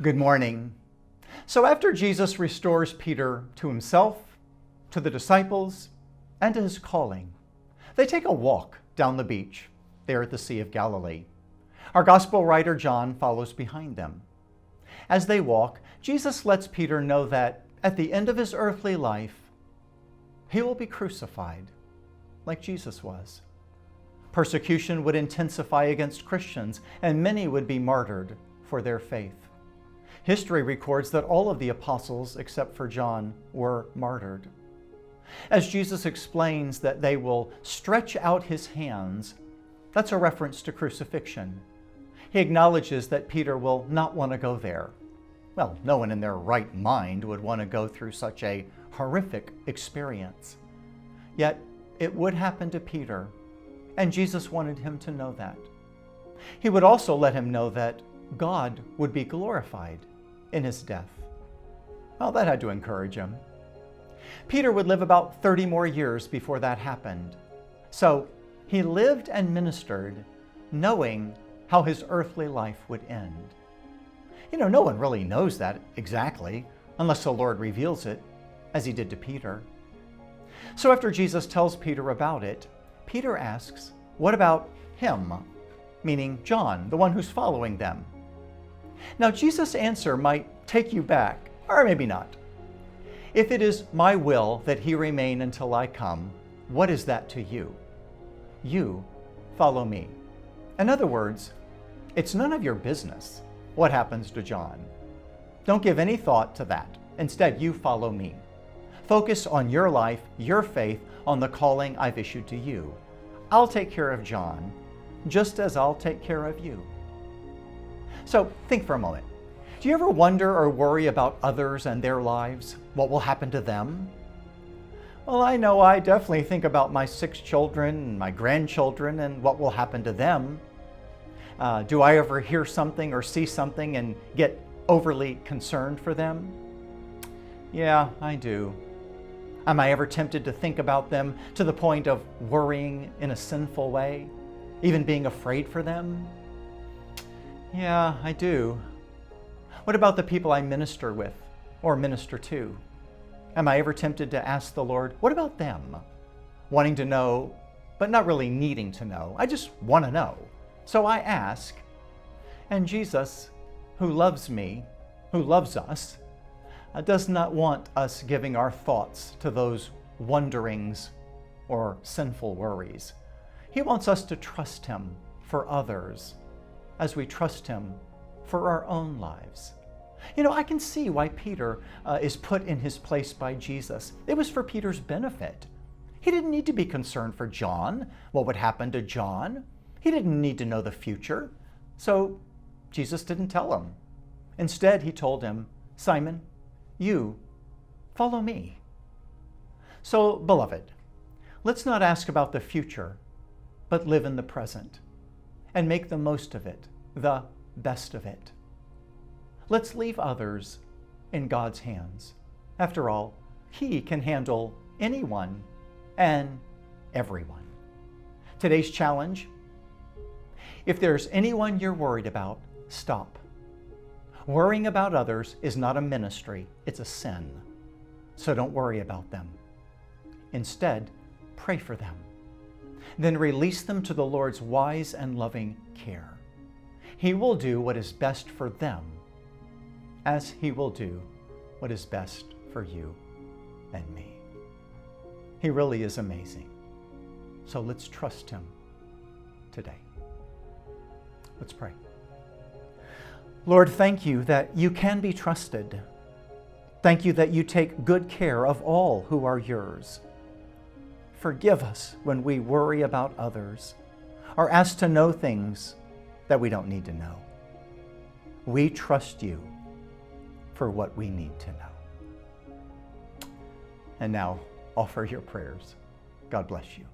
Good morning. So after Jesus restores Peter to himself, to the disciples, and to his calling, they take a walk down the beach there at the Sea of Galilee. Our gospel writer John follows behind them. As they walk, Jesus lets Peter know that at the end of his earthly life, he will be crucified like Jesus was. Persecution would intensify against Christians, and many would be martyred for their faith. History records that all of the apostles, except for John, were martyred. As Jesus explains that they will stretch out his hands, that's a reference to crucifixion. He acknowledges that Peter will not want to go there. Well, no one in their right mind would want to go through such a horrific experience. Yet, it would happen to Peter, and Jesus wanted him to know that. He would also let him know that God would be glorified in his death. Well, that had to encourage him. Peter would live about 30 more years before that happened. So he lived and ministered knowing how his earthly life would end. No one really knows that exactly unless the Lord reveals it, as he did to Peter. So after Jesus tells Peter about it, Peter asks, what about him? Meaning John, the one who's following them. Now, Jesus' answer might take you back, or maybe not. If it is my will that he remain until I come, what is that to you? You follow me. In other words, it's none of your business what happens to John. Don't give any thought to that. Instead, you follow me. Focus on your life, your faith, on the calling I've issued to you. I'll take care of John, just as I'll take care of you. So think for a moment. Do you ever wonder or worry about others and their lives? What will happen to them? Well, I know I definitely think about my 6 children and my grandchildren and what will happen to them. Do I ever hear something or see something and get overly concerned for them? Yeah, I do. Am I ever tempted to think about them to the point of worrying in a sinful way, even being afraid for them? Yeah, I do. What about the people I minister with or minister to? Am I ever tempted to ask the Lord, what about them? Wanting to know, but not really needing to know. I just want to know. So I ask, and Jesus, who loves me, who loves us, does not want us giving our thoughts to those wonderings or sinful worries. He wants us to trust him for others as we trust him for our own lives. I can see why Peter is put in his place by Jesus. It was for Peter's benefit. He didn't need to be concerned for John, what would happen to John. He didn't need to know the future. So Jesus didn't tell him. Instead, he told him, Simon, you follow me. So, beloved, let's not ask about the future, but live in the present and make the most of it, the best of it. Let's leave others in God's hands. After all, he can handle anyone and everyone. Today's challenge: if there's anyone you're worried about, stop. Worrying about others is not a ministry, it's a sin. So don't worry about them. Instead, pray for them. Then release them to the Lord's wise and loving care. He will do what is best for them, as he will do what is best for you and me. He really is amazing. So let's trust him today. Let's pray. Lord, thank you that you can be trusted. Thank you that you take good care of all who are yours. Forgive us when we worry about others or ask to know things that we don't need to know. We trust you for what we need to know. And now, offer your prayers. God bless you.